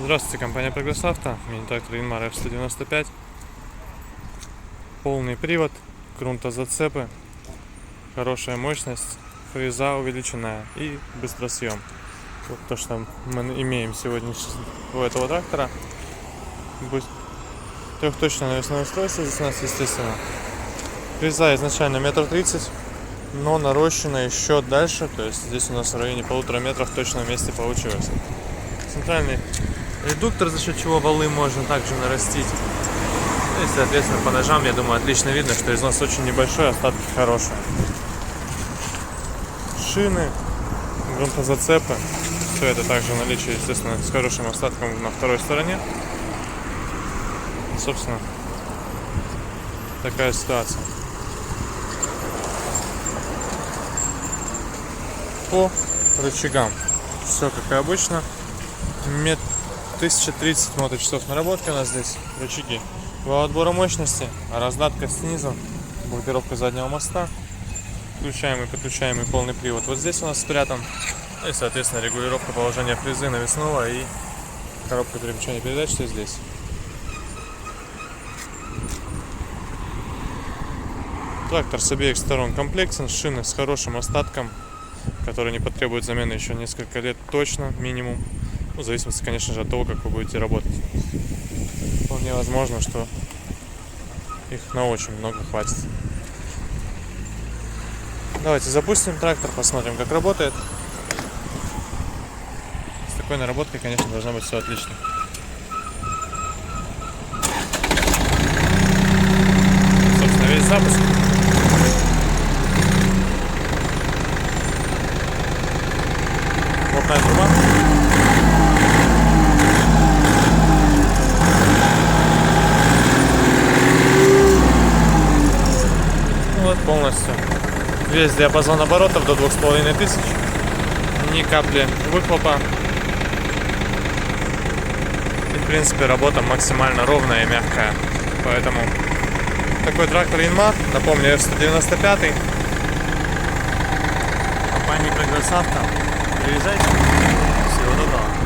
Здравствуйте, компания Прогресс Авто, мини-трактор Янмар F195, полный привод, грунтозацепы, хорошая мощность, фреза увеличенная и быстросъем. Вот то, что мы имеем сегодня у этого трактора. Трехточное навесное устройство здесь у нас, естественно. Фреза изначально 1,30 м, но нарощена еще дальше, то есть здесь у нас в районе 1,5 метра в точном месте получилось. Центральный редуктор, за счет чего валы можно также нарастить. Ну и, соответственно, по ножам, я думаю, отлично видно, что износ очень небольшой, остатки хорошие. Шины, грунтозацепы, все это также в наличии, естественно, с хорошим остатком на второй стороне. Собственно, такая ситуация. По рычагам все как и обычно. 1030 моточасов наработки у нас здесь. Рычаги вал отбора мощности, раздатка снизу, блокировка заднего моста, включаемый, подключаемый полный привод вот здесь у нас спрятан. И, соответственно, регулировка положения фрезы навесного и коробка переключения передач все здесь. Трактор с обеих сторон комплектен, шины с хорошим остатком, который не потребует замены еще несколько лет точно, минимум. Ну, в зависимости, конечно же, от того, как вы будете работать. Вполне возможно, что их на очень много хватит. Давайте запустим трактор, посмотрим, как работает. С такой наработкой, конечно, должно быть все отлично. Собственно, весь запуск. Лопная труба. Вот полностью весь диапазон оборотов до 2500, ни капли выхлопа. И в принципе работа максимально ровная и мягкая. Поэтому такой трактор Янмар, напомню, F195 компании Прогресс Авто. Приезжайте. Всего доброго.